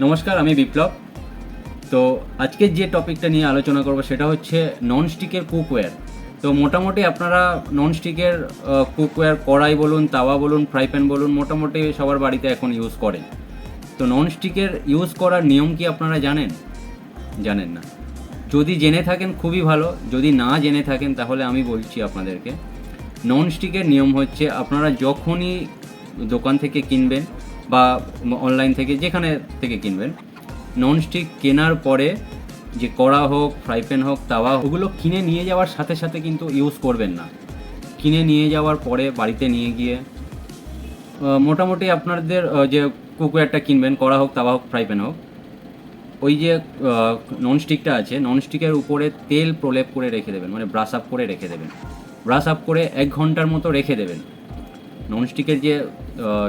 নমস্কার, আমি বিপ্লব। তো আজকে যে টপিকটা নিয়ে আলোচনা করব সেটা হচ্ছে ননস্টিকের কুকওয়্যার। তো মোটামুটি আপনারা ননস্টিকের কুকওয়্যার কড়াই বলুন, তাওয়া বলুন, ফ্রাই প্যান বলুন, মোটামুটি সবার বাড়িতে এখন ইউজ করেন। তো ননস্টিকের ইউজ করার নিয়ম কি আপনারা জানেন? জানেন না? যদি জেনে থাকেন খুবই ভালো, যদি না জেনে থাকেন তাহলে আমি বলছি আপনাদেরকে। ননস্টিকের নিয়ম হচ্ছে আপনারা যখনই দোকান থেকে কিনবেন বা অনলাইন থেকে যেখানে থেকে কিনবেন, ননস্টিক কেনার পরে যে কড়া হোক, ফ্রাই প্যান হোক, তাওয়া, ওগুলো কিনে নিয়ে যাওয়ার সাথে সাথে কিন্তু ইউজ করবেন না। কিনে নিয়ে যাওয়ার পরে বাড়িতে নিয়ে গিয়ে মোটামুটি আপনাদের যে কুকওয়্যারটা কিনবেন, কড়া হোক, তাওয়া হোক, ফ্রাই প্যান হোক, ওই যে ননস্টিকটা আছে, ননস্টিকের উপরে তেল প্রলেপ করে রেখে দেবেন, মানে ব্রাশ আপ করে রেখে দেবেন। ব্রাশ আপ করে 1 ঘন্টার মতো রেখে দেবেন। ননস্টিকের যে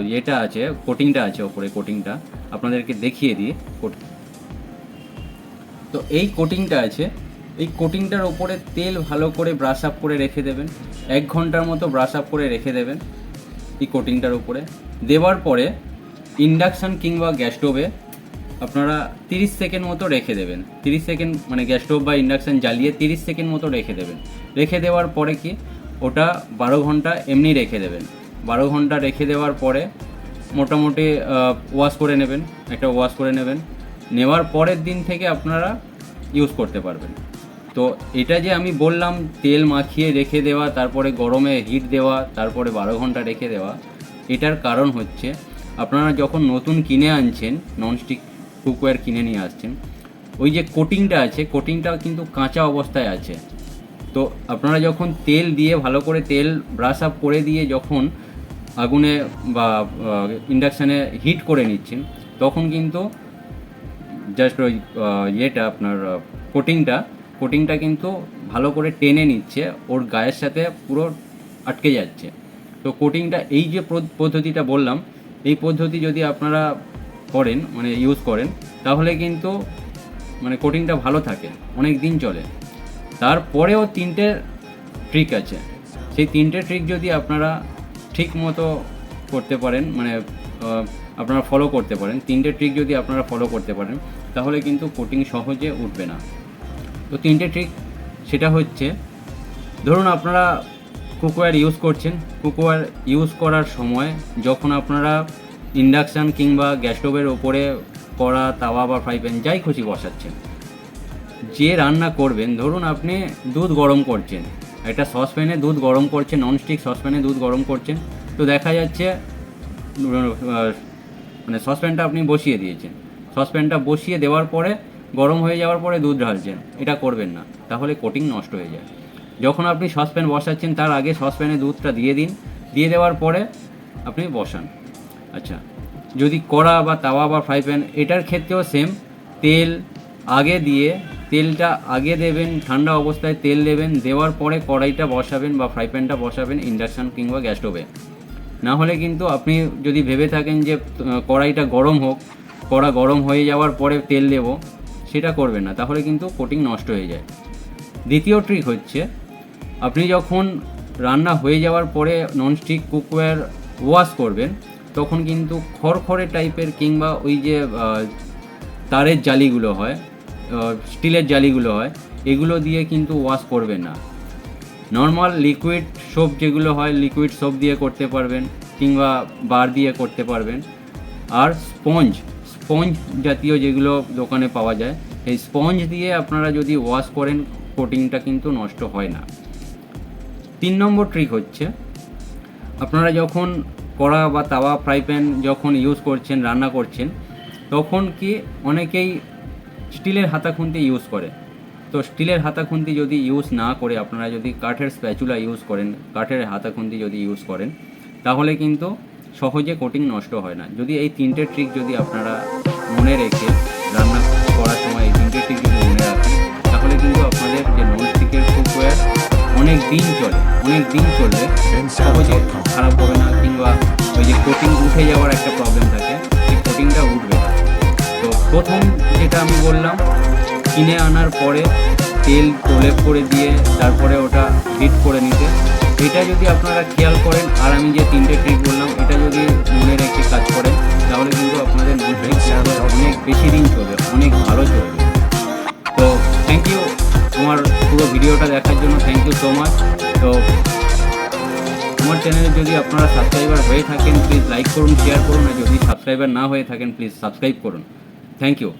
ইয়েটা আছে, কোটিংটা আছে ওপরে, কোটিংটা আপনাদেরকে দেখিয়ে দিই। তো এই কোটিংটা আছে, এই কোটিংটার ওপরে তেল ভালো করে ব্রাশ আপ করে রেখে দেবেন। 1 ঘন্টার মতো ব্রাশ আপ করে রেখে দেবেন এই কোটিংটার উপরে। দেওয়ার পরে ইন্ডাকশান কিংবা গ্যাস স্টোভে আপনারা 30 সেকেন্ড মতো রেখে দেবেন। 30 সেকেন্ড মানে গ্যাস স্টোভ বা ইন্ডাকশান জ্বালিয়ে 30 সেকেন্ড মতো রেখে দেবেন। রেখে দেওয়ার পরে কি ওটা 12 ঘন্টা এমনি রেখে দেবেন। 12 ঘন্টা রেখে দেওয়ার পরে মোটামুটি ওয়াশ করে নেবেন, একটা ওয়াশ করে নেবেন। নেওয়ার পরের দিন থেকে আপনারা ইউজ করতে পারবেন। তো এটা যে আমি বললাম তেল মাখিয়ে রেখে দেওয়া, তারপরে গরমে হিট দেওয়া, তারপরে 12 ঘন্টা রেখে দেওয়া, এটার কারণ হচ্ছে আপনারা যখন নতুন কিনে আনছেন, ননস্টিক কুকওয়্যার কিনে নিয়ে আসছেন, ওই যে কোটিংটা আছে, কোটিংটা কিন্তু কাঁচা অবস্থায় আছে। তো আপনারা যখন তেল দিয়ে ভালো করে তেল ব্রাশ আপ করে দিয়ে যখন আগুনে বা ইন্ডাকশানে হিট করে নিচ্ছেন, তখন কিন্তু জাস্ট ওই ইয়েটা আপনার কোটিংটা কিন্তু ভালো করে টেনে নিচ্ছে, ওর গায়ের সাথে পুরো আটকে যাচ্ছে। তো কোটিংটা, এই যে পদ্ধতিটা বললাম, এই পদ্ধতি যদি আপনারা করেন, মানে ইউজ করেন, তাহলে কিন্তু মানে কোটিংটা ভালো থাকে, অনেক দিন চলে। তারপরেও 3টে ট্রিক আছে। সেই 3টে ট্রিক যদি আপনারা ঠিক মতো করতে পারেন, মানে আপনারা ফলো করতে পারেন, 3টে ট্রিক যদি আপনারা ফলো করতে পারেন, তাহলে কিন্তু কোটিং সহজে উঠবে না। তো 3টে ট্রিক সেটা হচ্ছে, ধরুন আপনারা কুকওয়্যার ইউজ করছেন। কুকওয়্যার ইউজ করার সময় যখন আপনারা ইন্ডাকশান কিংবা গ্যাস স্টোভের ওপরে কড়া, তাওয়া বা ফ্রাই প্যান যাই খুশি বসাচ্ছেন, যে রান্না করবেন, ধরুন আপনি দুধ গরম করছেন, একটা সসপ্যানে দুধ গরম করছেন, ননস্টিক সসপ্যানে দুধ গরম করছেন। তো দেখা যাচ্ছে মানে সসপ্যানটা আপনি বসিয়ে দিয়েছেন, সসপ্যানটা বসিয়ে দেওয়ার পরে গরম হয়ে যাওয়ার পরে দুধ ঢালছেন। এটা করবেন না, তাহলে কোটিং নষ্ট হয়ে যায়। যখন আপনি সসপ্যান বসাচ্ছেন তার আগে সসপ্যানে দুধটা দিয়ে দিন, দিয়ে দেওয়ার পরে আপনি বসান। আচ্ছা, যদি কড়া বা তাওয়া বা ফ্রাই প্যান, এটার ক্ষেত্রেও সেম, তেল আগে দিয়ে, তেলটা আগে দেবেন, ঠান্ডা অবস্থায় তেল দেবেন, দেওয়ার পরে কড়াইটা বসাবেন বা ফ্রাই প্যানটা বসাবেন ইন্ডাকশান কিংবা গ্যাস স্টোভে। না হলে কিন্তু আপনি যদি ভেবে থাকেন যে কড়াইটা গরম হোক, কড়া গরম হয়ে যাওয়ার পরে তেল দেব, সেটা করবেন না, তাহলে কিন্তু কোটিং নষ্ট হয়ে যায়। দ্বিতীয় ট্রিক হচ্ছে, আপনি যখন রান্না হয়ে যাওয়ার পরে ননস্টিক কুকওয়্যার ওয়াশ করবেন, তখন কিন্তু খড়খড়ে টাইপের কিংবা ওই যে তারের জালিগুলো হয়, স্টিলের জালিগুলো হয়, এগুলো দিয়ে কিন্তু ওয়াশ করবেন না। নর্মাল লিকুইড সোপ যেগুলো হয়, লিকুইড সোপ দিয়ে করতে পারবেন কিংবা বার দিয়ে করতে পারবেন। আর স্পঞ্জ জাতীয় যেগুলো দোকানে পাওয়া যায়, এই স্পঞ্জ দিয়ে আপনারা যদি ওয়াশ করেন, কোটিংটা কিন্তু নষ্ট হয় না। 3 নম্বর ট্রিক হচ্ছে, আপনারা যখন কড়া বা তাওয়া, ফ্রাই প্যান যখন ইউজ করছেন, রান্না করছেন, তখন কি অনেকেই স্টিলের হাতাখুন্তি ইউজ করে। তো স্টিলের হাতাখুন্তি যদি ইউজ না করে আপনারা যদি কাঠের স্প্যাচুলা ইউজ করেন, কাঠের হাতাখুন্তি যদি ইউজ করেন, তাহলে কিন্তু সহজে কোটিং নষ্ট হয় না। যদি এই 3টে ট্রিক যদি আপনারা মনে রেখে রান্না করার সময় এই 3টে ট্রিক যদি মনে রাখেন, তাহলে কিন্তু আপনাদের যে ননস্টিকের কুকওয়্যার অনেক দিন চলবে, সহজে খারাপ হবে না, কিংবা ওই যে কোটিং উঠে যাওয়ার একটা প্রবলেম থাকে, সেই কোটিংটা উঠবে না। তো প্রথম যেটা আমি বললাম, কিনে আনার পরে তেল প্রলেপ করে দিয়ে তারপরে ওটা হিট করে নিতে, এটা যদি আপনারা খেয়াল করেন, আর আমি যে 3টে ট্রিক বললাম, এটা যদি মনে রেখে কাজ করেন, তাহলে কিন্তু আপনাদের অনেক বেশি চলবে, অনেক ভালো চলবে। তো থ্যাংক ইউ আমার পুরো ভিডিওটা দেখার জন্য, থ্যাংক ইউ সো মাচ। তো আমার চ্যানেলে যদি আপনারা সাবস্ক্রাইবার হয়ে থাকেন প্লিজ লাইক করুন, শেয়ার করুন, আর যদি সাবস্ক্রাইবার না হয়ে থাকেন প্লিজ সাবস্ক্রাইব করুন। Thank you.